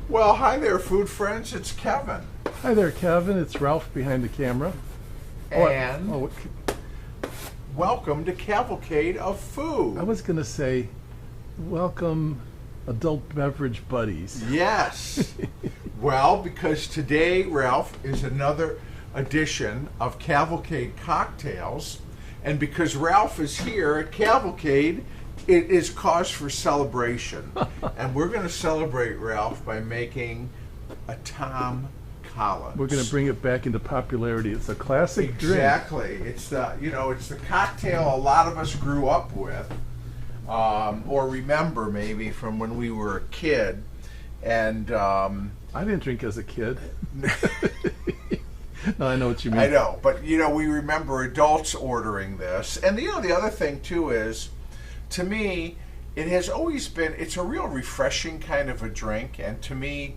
Well, hi there, food friends. It's Kevin. Hi there, Kevin. It's Ralph behind the camera. And Oh, welcome to Cavalcade of Food. I was going to say, welcome, adult beverage buddies. Yes. Well, because today, Ralph, is another edition of Cavalcade Cocktails. And because Ralph is here at Cavalcade, it is cause for celebration. And we're going to celebrate, Ralph, by making a Tom Collins. We're going to bring it back into popularity. It's a classic drink. Exactly. It's the cocktail a lot of us grew up with, or remember maybe from when we were a kid. And I didn't drink as a kid. No, I know what you mean. I know, but we remember adults ordering this. And the other thing too is, to me, it has always been, it's a real refreshing kind of a drink. And to me,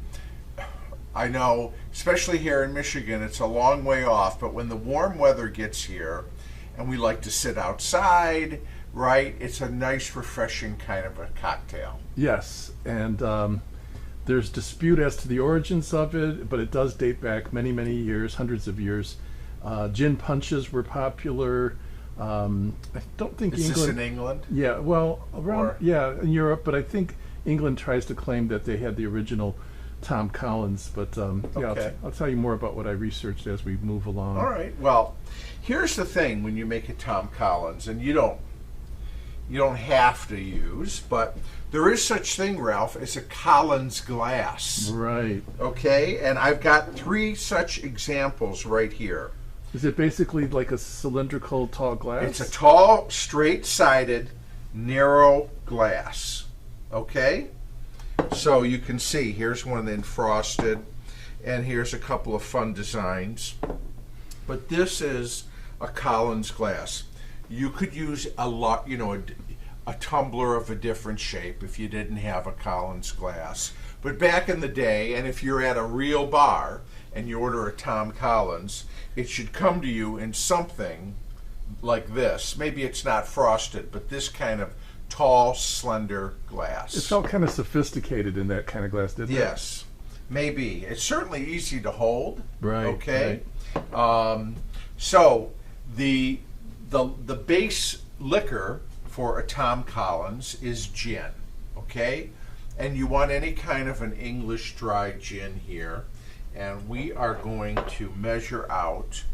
I know, especially here in Michigan, it's a long way off, but when the warm weather gets here and we like to sit outside, right, it's a nice, refreshing kind of a cocktail. Yes, and there's dispute as to the origins of it, but it does date back many, many years, hundreds of years. Gin punches were popular. I don't think Is England... this in England? Yeah, well, in Europe, but I think England tries to claim that they had the original Tom Collins, but Okay. I'll tell you more about what I researched as we move along. All right. Well, here's the thing: when you make a Tom Collins, and you don't have to use, but there is such thing, Ralph, as a Collins glass. Right. Okay, and I've got 3 such examples right here. Is it basically like a cylindrical tall glass? It's a tall, straight-sided, narrow glass. Okay? So you can see, here's one in frosted, and here's a couple of fun designs. But this is a Collins glass. You could use a tumbler of a different shape if you didn't have a Collins glass. But back in the day, and if you're at a real bar and you order a Tom Collins, it should come to you in something like this. Maybe it's not frosted, but this kind of tall, slender glass. It felt kind of sophisticated in that kind of glass, didn't it? Yes, maybe. It's certainly easy to hold. Right. Okay. Right. So the base liquor for a Tom Collins is gin. Okay, and you want any kind of an English dry gin here, and we are going to measure out.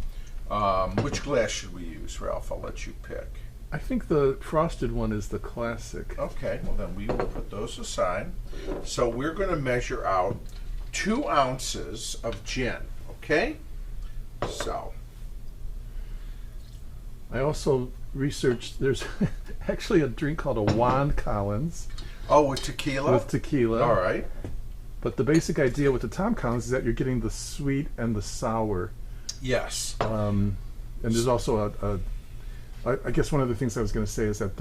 Which glass should we use, Ralph? I'll let you pick. I think the frosted one is the classic. Okay, well then we will put those aside. So we're going to measure out 2 ounces of gin, okay? So. I also researched, there's actually a drink called a Juan Collins. Oh, with tequila? With tequila. All right. But the basic idea with the Tom Collins is that you're getting the sweet and the sour. Yes. And there's also I guess one of the things I was going to say is that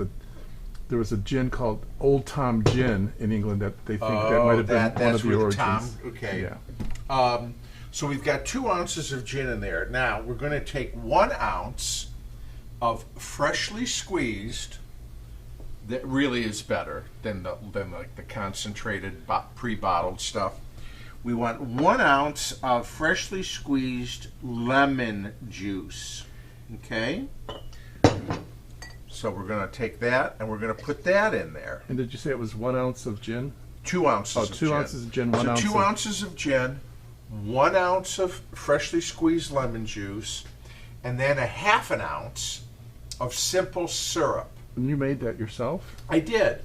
there was a gin called Old Tom Gin in England that they think that might have been one of the origins. Tom, okay. Yeah. So we've got 2 ounces of gin in there. Now we're going to take 1 ounce of freshly squeezed. That really is better than like the concentrated pre-bottled stuff. We want 1 ounce of freshly squeezed lemon juice. Okay. So we're going to take that and we're going to put that in there. And did you say it was 1 ounce of gin? 2 ounces of gin. 2 ounces of gin, 1 ounce. 2 ounces of gin, 1 ounce of freshly squeezed lemon juice, and then a half an ounce of simple syrup. And you made that yourself? I did.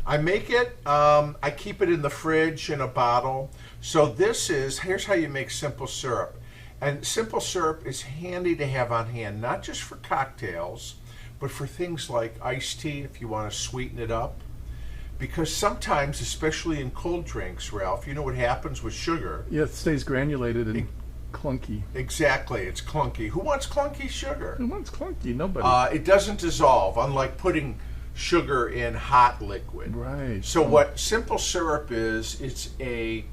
I make it, I keep it in the fridge in a bottle. So here's how you make simple syrup. And simple syrup is handy to have on hand, not just for cocktails, but for things like iced tea if you want to sweeten it up. Because sometimes, especially in cold drinks, Ralph, you know what happens with sugar? Yeah, it stays granulated and clunky. Exactly, it's clunky. Who wants clunky sugar? Who wants clunky? Nobody. It doesn't dissolve, unlike putting sugar in hot liquid. Right. So what simple syrup is, it's a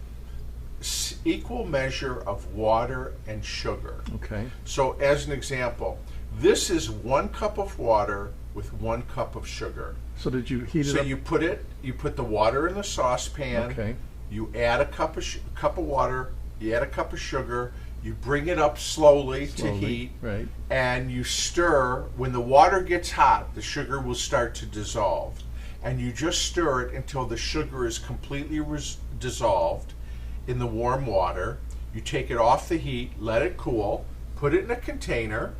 equal measure of water and sugar. Okay. So as an example, this is 1 cup of water with 1 cup of sugar. So did you heat it up? So you put the water in the saucepan. Okay. You add a cup of water. You add a cup of sugar. You bring it up slowly to heat, right? And you stir. When the water gets hot, the sugar will start to dissolve, and you just stir it until the sugar is completely dissolved in the warm water. You take it off the heat, let it cool, put it in a container.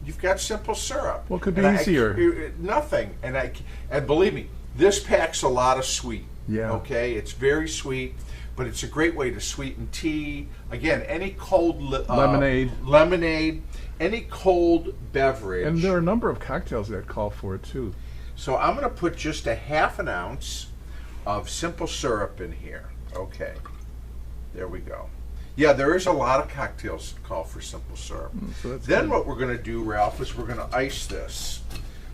You've got simple syrup. What could be easier? Nothing. And believe me, this packs a lot of sweet. Yeah. Okay, it's very sweet, but it's a great way to sweeten tea. Again, any cold lemonade, any cold beverage. And there are a number of cocktails that call for it too. So I'm going to put just a half an ounce of simple syrup in here. Okay, there we go. Yeah, there is a lot of cocktails that call for simple syrup. So then what we're going to do, Ralph, is we're going to ice this.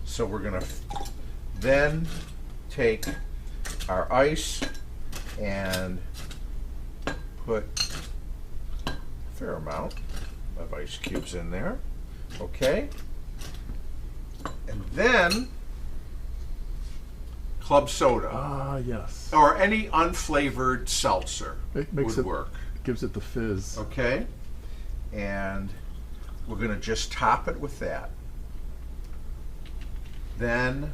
So we're going to then take our ice and put a fair amount of ice cubes in there. Okay. And then club soda. Ah, yes. Or any unflavored seltzer would work. Gives it the fizz. Okay. And we're going to just top it with that. Then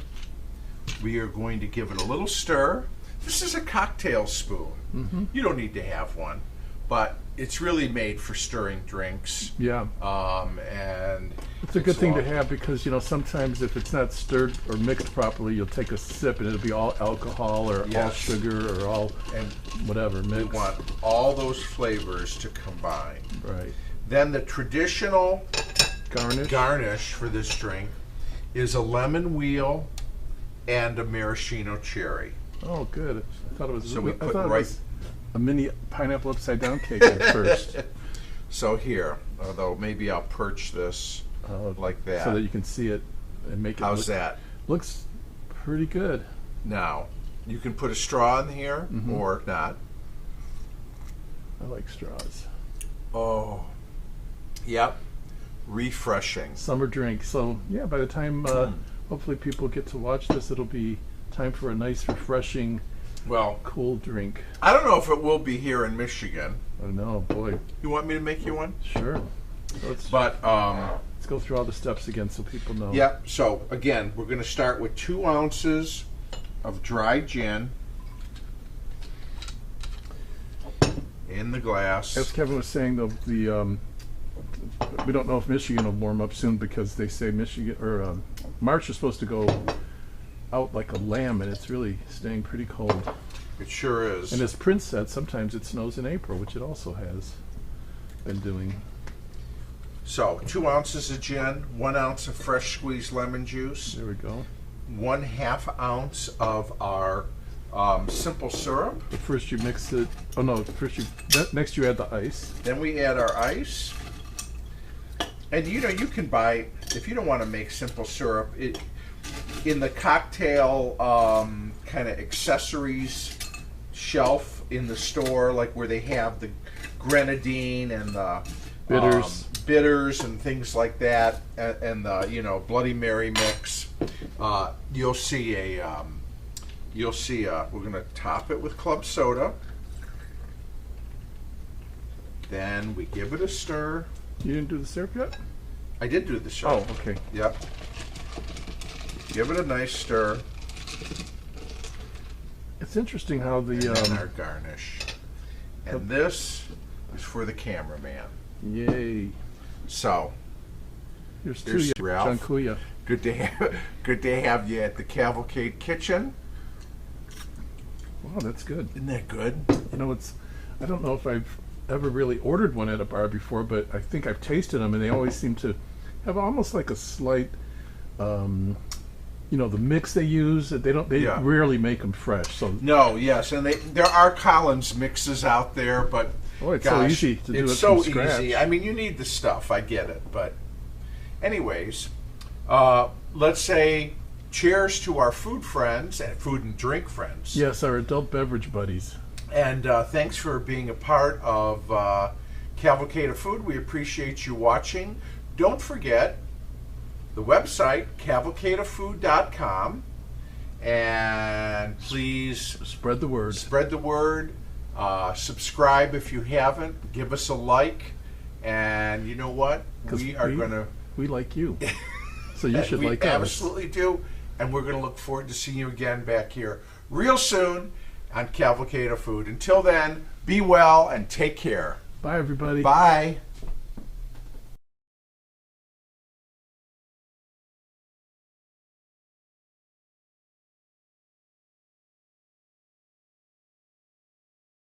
we are going to give it a little stir. This is a cocktail spoon. Mm-hmm. You don't need to have one, but it's really made for stirring drinks. Yeah. And it's a good thing to have because, you know, sometimes if it's not stirred or mixed properly, you'll take a sip and it'll be all alcohol or all sugar or all whatever mixed. We want all those flavors to combine. Right. Then the traditional garnish for this drink is a lemon wheel and a maraschino cherry. Oh, good. I thought it was. So we put a mini pineapple upside down cake at first. So here, although maybe I'll perch this like that, so that you can see it and make it. How's that? Looks pretty good. Now, you can put a straw in here or not. I like straws. Oh, yep, refreshing. Summer drink. So yeah, by the time hopefully people get to watch this, it'll be time for a nice, refreshing, cool drink. I don't know if it will be here in Michigan. Oh no, boy. You want me to make you one? Sure. So let's go through all the steps again so people know. Yep. So again, we're going to start with 2 ounces of dry gin in the glass. As Kevin was saying, though, we don't know if Michigan will warm up soon because they say Michigan or March is supposed to go out like a lamb, and it's really staying pretty cold. It sure is. And as Prince said, sometimes it snows in April, which it also has been doing. So 2 ounces of gin, 1 ounce of fresh squeezed lemon juice. There we go. 1/2 ounce of our simple syrup. But first you mix it. Oh no! Next you add the ice. Then we add our ice. And you know, you can buy, if you don't want to make simple syrup, in the cocktail kind of accessories shelf in the store, like where they have the grenadine and the bitters and things like that, and the Bloody Mary mix. You'll see we're going to top it with club soda. Then we give it a stir. You didn't do the syrup yet? I did do the syrup. Oh, okay. Yep. Give it a nice stir. It's interesting how the and our garnish. And this is for the cameraman. Yay! So here's to Ralph. John Kuya. Good to have you at the Cavalcade kitchen. Wow, that's good. Isn't that good? You know, I don't know if I've ever really ordered one at a bar before, but I think I've tasted them, and they always seem to have almost like a slight, the mix they use. They rarely make them fresh. So no, yes, and there are Collins mixes out there, but it's so easy to do it from scratch. Easy. I mean, you need the stuff. I get it, but anyways, let's say cheers to our food friends and food and drink friends. Yes, our adult beverage buddies. And thanks for being a part of Cavalcade of Food. We appreciate you watching. Don't forget the website, cavalcadeoffood.com. And please spread the word. Subscribe if you haven't. Give us a like. And you know what? 'Cause We are going to... We like you. So you should like us. We absolutely do. And we're going to look forward to seeing you again back here real soon on Cavalcade of Food. Until then, be well and take care. Bye, everybody. Bye.